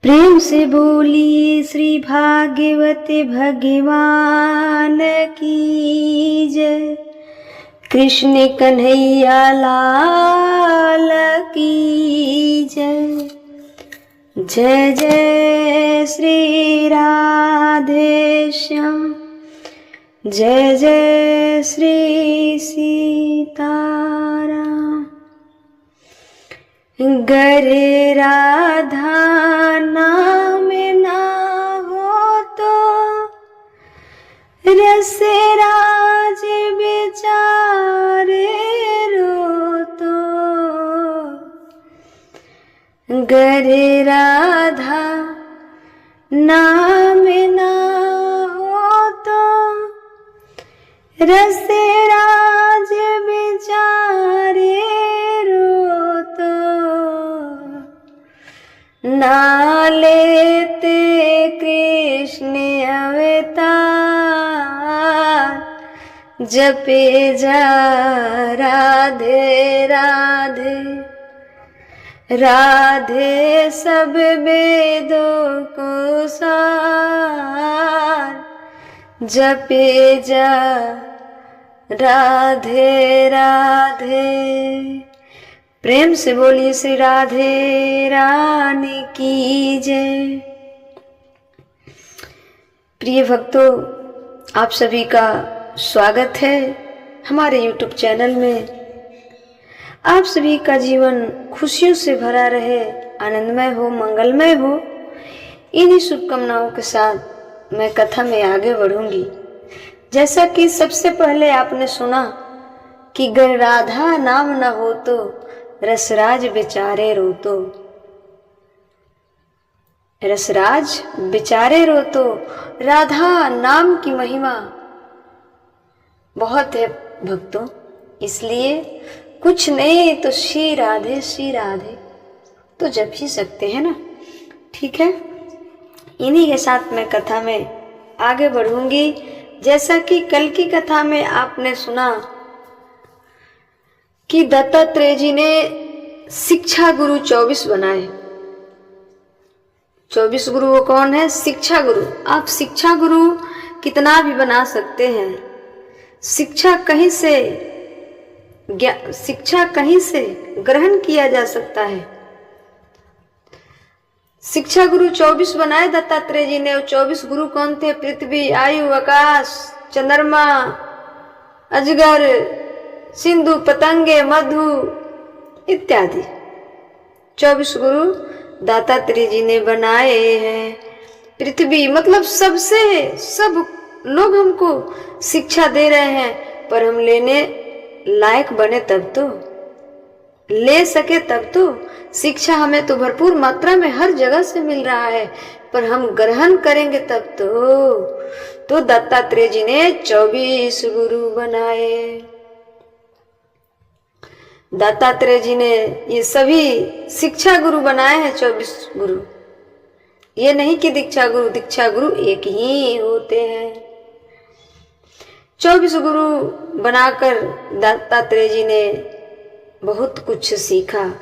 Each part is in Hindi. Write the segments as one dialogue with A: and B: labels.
A: प्रेम से बोलिए श्री भागवत भगवान की जय। कृष्ण कन्हैया लाल की जय। जय जय श्री राधे श्याम, जय जय श्री सीताराम। गर राधा नाम ना हो तो रस राज बेचारे रो तो। गर राधा नाम ना हो तो रस राज बेचारे रो तो। ना लेते कृष्ण अवतार, जपे जा राधे राधे। राधे सब वेदों को सार, जपे जा राधे राधे। प्रेम से बोलिए श्री राधे रानी की जय। प्रिय भक्तों, आप सभी का स्वागत है हमारे YouTube चैनल में। आप सभी का जीवन खुशियों से भरा रहे, आनंदमय हो, मंगलमय हो। इन्हीं शुभकामनाओं के साथ मैं कथा में आगे बढ़ूंगी। जैसा कि सबसे पहले आपने सुना कि गर राधा नाम न हो तो रसराज बेचारे रो तो। रसराज बेचारे रो तो। राधा नाम की महिमा बहुत है भक्तों, इसलिए कुछ नहीं तो श्री राधे तो जप ही सकते हैं ना। ठीक है, इन्हीं के साथ मैं कथा में आगे बढ़ूंगी। जैसा कि कल की कथा में आपने सुना कि दत्तात्रेय जी ने शिक्षा गुरु 24 बनाए। 24 गुरु वो कौन है? शिक्षा गुरु। आप शिक्षा गुरु कितना भी बना सकते हैं, शिक्षा कहीं से ग्रहण किया जा सकता है। शिक्षा गुरु 24 बनाए दत्तात्रेय जी ने। 24 गुरु कौन थे? पृथ्वी, आयु, आकाश, चंद्रमा, अजगर, सिंधु, पतंगे, मधु इत्यादि 24 गुरु दत्तात्रेय जी ने बनाए हैं। पृथ्वी मतलब सब लोग हमको शिक्षा दे रहे हैं, पर हम लेने लायक बने तब तो, ले सके तब तो। शिक्षा हमें तो भरपूर मात्रा में हर जगह से मिल रहा है, पर हम ग्रहण करेंगे तब तो दत्तात्रेय जी ने 24 गुरु बनाए। दत्तात्रेय जी ने ये सभी शिक्षा गुरु बनाए हैं 24 गुरु। ये नहीं कि दीक्षा गुरु एक ही होते हैं। 24 गुरु बनाकर दत्तात्रेय जी ने बहुत कुछ सीखा।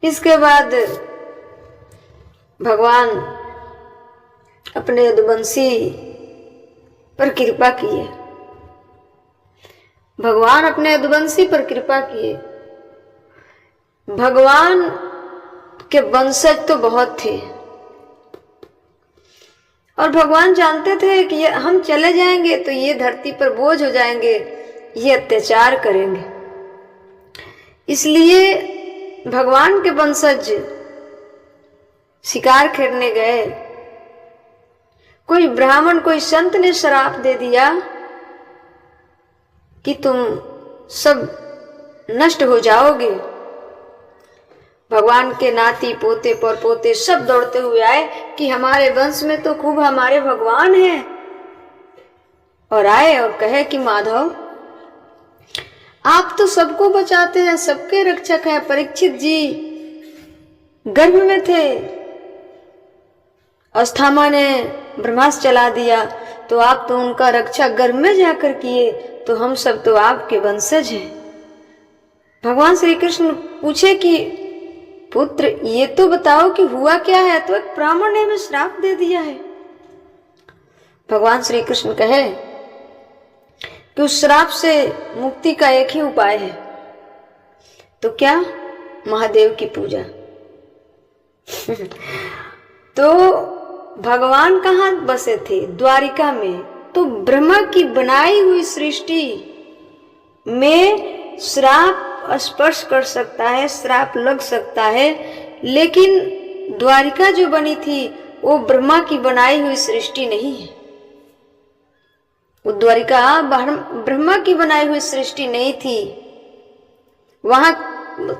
A: इसके बाद भगवान अपने यदुवंशी पर कृपा किए। भगवान अपने यदुवंशी पर कृपा किए। भगवान के वंशज तो बहुत थे और भगवान जानते थे कि हम चले जाएंगे तो ये धरती पर बोझ हो जाएंगे, ये अत्याचार करेंगे। इसलिए भगवान के वंशज शिकार खेलने गए। कोई ब्राह्मण, कोई संत ने श्राप दे दिया कि तुम सब नष्ट हो जाओगे। भगवान के नाती पोते परपोते सब दौड़ते हुए आए कि हमारे वंश में तो खूब हमारे भगवान हैं, और आए और कहे कि माधव, आप तो सबको बचाते हैं, सबके रक्षक हैं। परीक्षित जी गर्भ में थे, अस्थामा ने ब्रह्मास्त्र चला दिया, तो आप तो उनका रक्षा गर्भ में जाकर किए, तो हम सब तो आपके वंशज हैं। भगवान श्री कृष्ण पुत्र ये तो बताओ कि हुआ क्या है। तो एक ब्राह्मण ने हमें श्राप दे दिया है। भगवान श्री कृष्ण कहे कि उस श्राप से मुक्ति का एक ही उपाय है। तो क्या? महादेव की पूजा। तो भगवान कहाँ बसे थे? द्वारिका में। तो ब्रह्मा की बनाई हुई सृष्टि में श्राप स्पर्श कर सकता है, श्राप लग सकता है, लेकिन द्वारिका जो बनी थी वो ब्रह्मा की बनाई हुई सृष्टि नहीं है। वो द्वारिका ब्रह्मा की बनाई हुई सृष्टि नहीं थी। वहां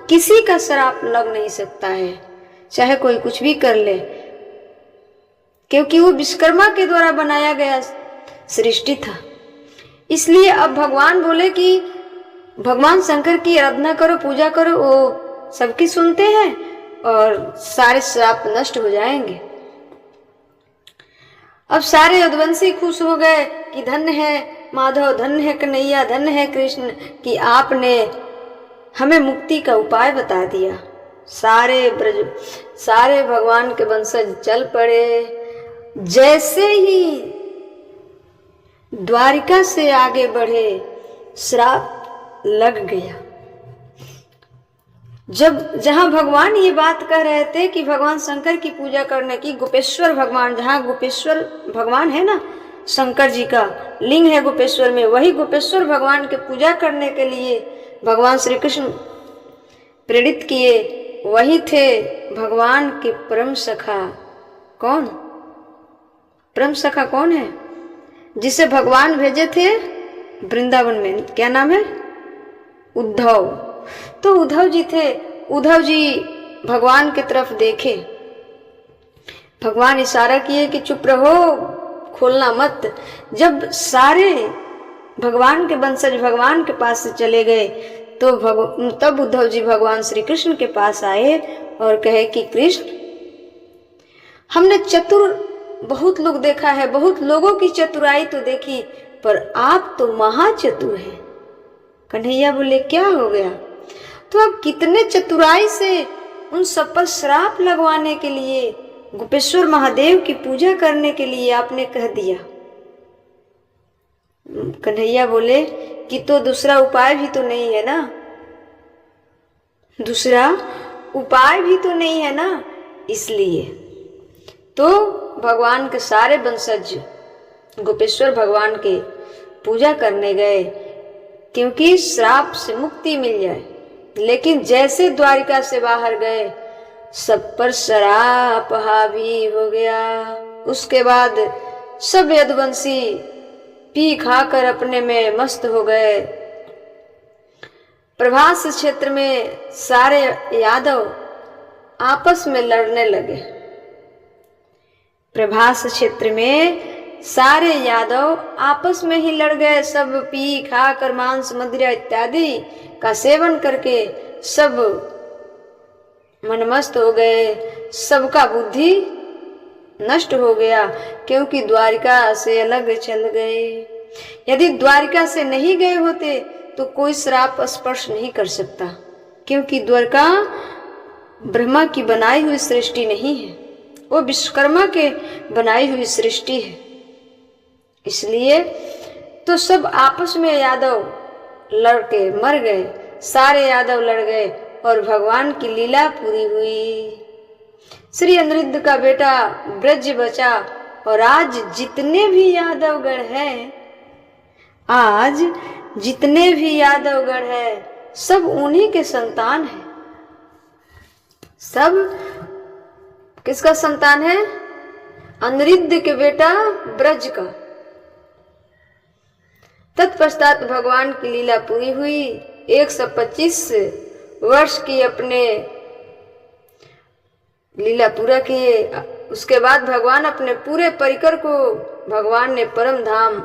A: किसी का श्राप लग नहीं सकता है, चाहे कोई कुछ भी कर ले, क्योंकि वो विश्वकर्मा के द्वारा बनाया गया सृष्टि था। इसलिए अब भगवान बोले कि भगवान शंकर की आराधना करो, पूजा करो, वो सबकी सुनते हैं और सारे श्राप नष्ट हो जाएंगे। अब सारे यदुवंशी खुश हो गए कि धन्य है माधव, धन्य है कन्हैया, धन्य है कृष्ण कि आपने हमें मुक्ति का उपाय बता दिया। सारे भगवान के वंशज चल पड़े। जैसे ही द्वारिका से आगे बढ़े श्राप लग गया। जहां भगवान ये बात कह रहे थे कि भगवान शंकर की पूजा करने की, गोपेश्वर भगवान, जहां गोपेश्वर भगवान है ना, शंकर जी का लिंग है गोपेश्वर में, वही गोपेश्वर भगवान की पूजा करने के लिए भगवान श्री कृष्ण प्रेरित किए। वही थे भगवान के परम सखा। कौन परम सखा? कौन है? जिसे भगवान भेजे थे वृंदावन में, क्या नाम है? उद्धव। तो उद्धव जी थे। उद्धव जी भगवान की तरफ देखे, भगवान इशारा किए कि चुप रहो, खोलना मत। जब सारे भगवान के वंशज भगवान के पास से चले गए तो तब उद्धव जी भगवान श्री कृष्ण के पास आए और कहे कि कृष्ण, हमने चतुर बहुत लोग देखा है, बहुत लोगों की चतुराई तो देखी, पर आप तो महाचतुर हैं। कन्हैया बोले क्या हो गया? तो अब कितने चतुराई से उन सब पर श्राप लगवाने के लिए, गोपेश्वर महादेव की पूजा करने के लिए आपने कह दिया। कन्हैया बोले कि तो दूसरा उपाय भी तो नहीं है ना, दूसरा उपाय भी तो नहीं है ना। इसलिए तो भगवान के सारे वंशज गोपेश्वर भगवान के पूजा करने गए, क्योंकि श्राप से मुक्ति मिल जाए। लेकिन जैसे द्वारिका से बाहर गए, सब पर श्राप हावी हो गया। उसके बाद सब यदुवंशी पी खाकर अपने में मस्त हो गए। प्रभास क्षेत्र में सारे यादव आपस में लड़ने लगे। प्रभास क्षेत्र में सारे यादव आपस में ही लड़ गए। सब पी खाकर मांस मदिरा इत्यादि का सेवन करके सब मनमस्त हो गए। सबका बुद्धि नष्ट हो गया, क्योंकि द्वारिका से अलग चल गए। यदि द्वारिका से नहीं गए होते तो कोई श्राप स्पर्श नहीं कर सकता, क्योंकि द्वारिका ब्रह्मा की बनाई हुई सृष्टि नहीं है, वो विश्वकर्मा के बनाई हुई सृष्टि है। इसलिए तो सब आपस में यादव लड़के मर गए, सारे यादव लड़ गए और भगवान की लीला पूरी हुई। श्री अनिरुद्ध का बेटा ब्रज बचा, और आज जितने भी यादवगढ़ हैं, आज जितने भी यादवगढ़ हैं, सब उन्हीं के संतान हैं। सब किसका संतान है? अनिरुद्ध के बेटा ब्रज का। तत्पश्चात भगवान की लीला पूरी हुई। 125 वर्ष की अपने लीला पूरा किए। उसके बाद भगवान अपने पूरे परिकर को भगवान ने परम धाम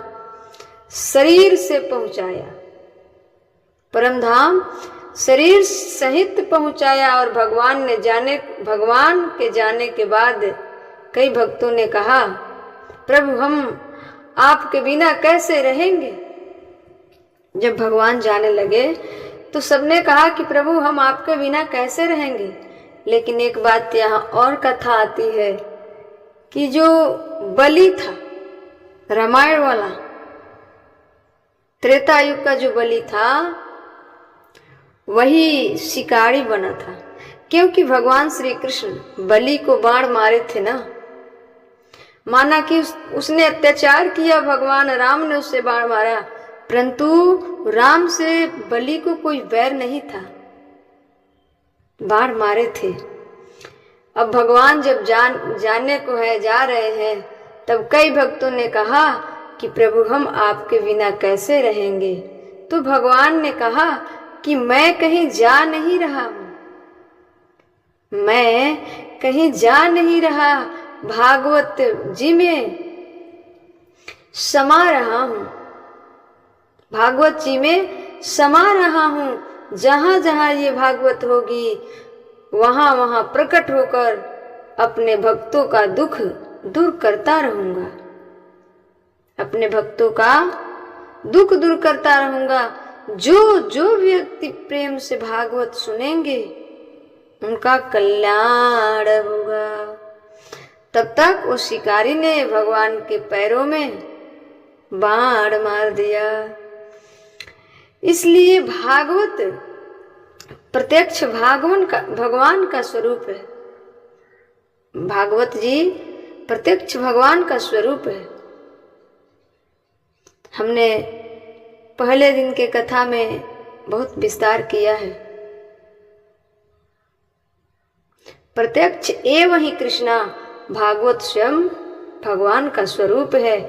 A: शरीर से पहुंचाया, परम धाम शरीर सहित पहुंचाया। और भगवान के जाने के बाद कई भक्तों ने कहा, प्रभु हम आपके बिना कैसे रहेंगे? जब भगवान जाने लगे तो सबने कहा कि प्रभु हम आपके बिना कैसे रहेंगे? लेकिन एक बात यहाँ और कथा आती है कि जो बलि था रामायण वाला, त्रेता युग का जो बलि था वही शिकारी बना था, क्योंकि भगवान श्री कृष्ण बलि को बाण मारे थे ना। माना कि उसने अत्याचार किया, भगवान राम ने उससे बाण मारा, परंतु राम से बलि को कोई बैर नहीं था, बाण मारे थे। अब भगवान जब जाने को है जा रहे हैं, तब कई भक्तों ने कहा कि प्रभु हम आपके बिना कैसे रहेंगे। तो भगवान ने कहा कि मैं कहीं जा नहीं रहा हूं, मैं कहीं जा नहीं रहा, भागवत जी में समा रहा हूं, भागवत जी में समा रहा हूं। जहां जहां ये भागवत होगी वहां वहां प्रकट होकर अपने भक्तों का दुख दूर करता रहूंगा, अपने भक्तों का दुख दूर करता रहूंगा। जो जो व्यक्ति प्रेम से भागवत सुनेंगे उनका कल्याण होगा। तब तक उस शिकारी ने भगवान के पैरों में बाण मार दिया। इसलिए भागवत प्रत्यक्ष भगवान का स्वरूप है। भागवत जी प्रत्यक्ष भगवान का स्वरूप है। हमने पहले दिन के कथा में बहुत विस्तार किया है। प्रत्यक्ष एवं ही कृष्णा, भागवत स्वयं भगवान का स्वरूप है।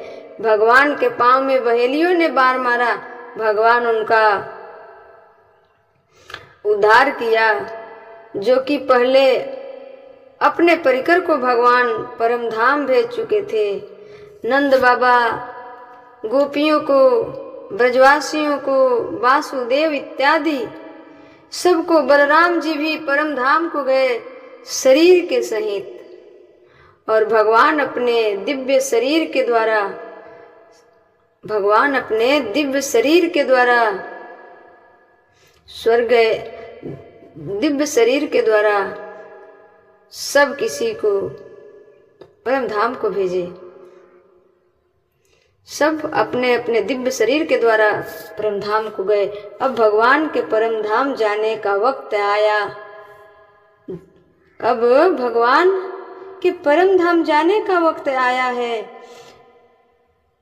A: भगवान के पांव में बहेलियों ने बाण मारा, भगवान उनका उद्धार किया। जो कि पहले अपने परिकर को भगवान परम धाम भेज चुके थे। नंद बाबा गोपियों को, ब्रजवासियों को, वासुदेव इत्यादि सबको, बलराम जी भी परम धाम को गए शरीर के सहित। और भगवान अपने दिव्य शरीर के द्वारा, भगवान अपने दिव्य शरीर के द्वारा स्वर्ग, दिव्य शरीर के द्वारा सब किसी को परम धाम को भेजे। सब अपने अपने दिव्य शरीर के द्वारा परम धाम को गए। अब भगवान के परम धाम जाने का वक्त आया। अब भगवान के परम धाम जाने का वक्त आया है।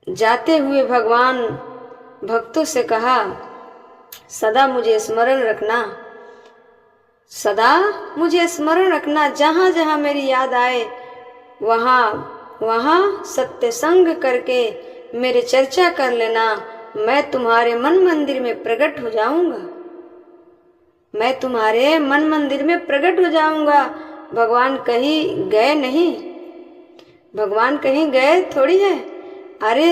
A: जाते हुए भगवान भक्तों से कहा, सदा मुझे स्मरण रखना, सदा मुझे स्मरण रखना। जहाँ जहाँ मेरी याद आए वहाँ वहाँ सत्य संग करके मेरे चर्चा कर लेना। मैं तुम्हारे मन मंदिर में प्रकट हो जाऊंगा, मैं तुम्हारे मन मंदिर में प्रकट हो जाऊंगा। भगवान कहीं गए नहीं, भगवान कहीं गए थोड़ी है। अरे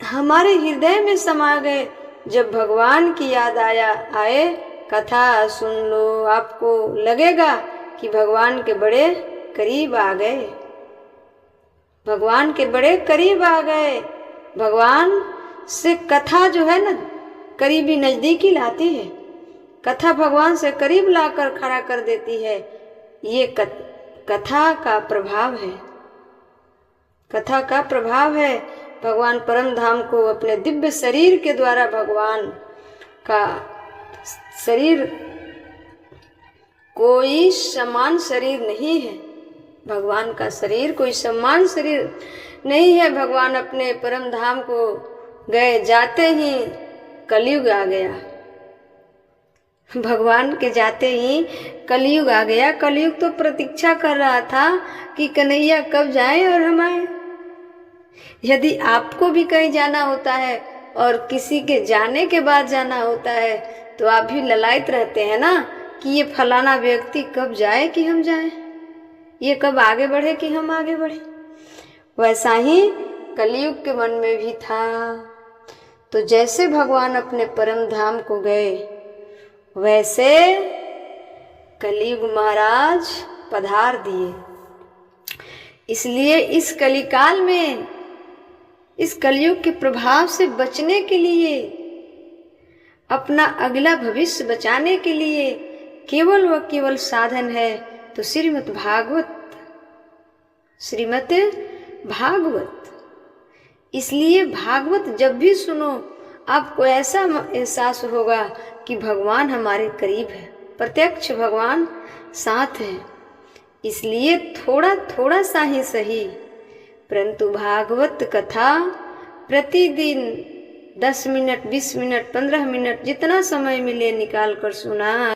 A: हमारे हृदय में समा गए। जब भगवान की याद आए, कथा सुन लो, आपको लगेगा कि भगवान के बड़े करीब आ गए, भगवान के बड़े करीब आ गए। भगवान से कथा जो है ना, करीबी नजदीकी लाती है। कथा भगवान से करीब लाकर खड़ा कर देती है। ये कथा का प्रभाव है, कथा का प्रभाव है। भगवान परम धाम को अपने दिव्य शरीर के द्वारा, भगवान का शरीर कोई समान शरीर नहीं है, भगवान का शरीर कोई समान शरीर नहीं है। भगवान अपने परम धाम को गए, जाते ही कलयुग आ गया। भगवान के जाते ही कलयुग आ गया। कलयुग तो प्रतीक्षा कर रहा था कि कन्हैया कब जाए और हम आए। यदि आपको भी कहीं जाना होता है और किसी के जाने के बाद जाना होता है, तो आप भी ललायत रहते हैं ना कि ये फलाना व्यक्ति कब जाए कि हम जाएं, ये कब आगे बढ़े कि हम आगे बढ़े। वैसा ही कलयुग के मन में भी था। तो जैसे भगवान अपने परम धाम को गए, वैसे कलयुग महाराज पधार दिए। इसलिए इस कलिकाल में, इस कलयुग के प्रभाव से बचने के लिए, अपना अगला भविष्य बचाने के लिए केवल व केवल साधन है तो श्रीमद् भागवत। इसलिए भागवत जब भी सुनो आपको ऐसा एहसास होगा कि भगवान हमारे करीब है, प्रत्यक्ष भगवान साथ है। इसलिए थोड़ा थोड़ा सा ही सही, परंतु भागवत कथा प्रतिदिन 10 मिनट, 20 मिनट, 15 मिनट, जितना समय मिले निकाल कर सुना।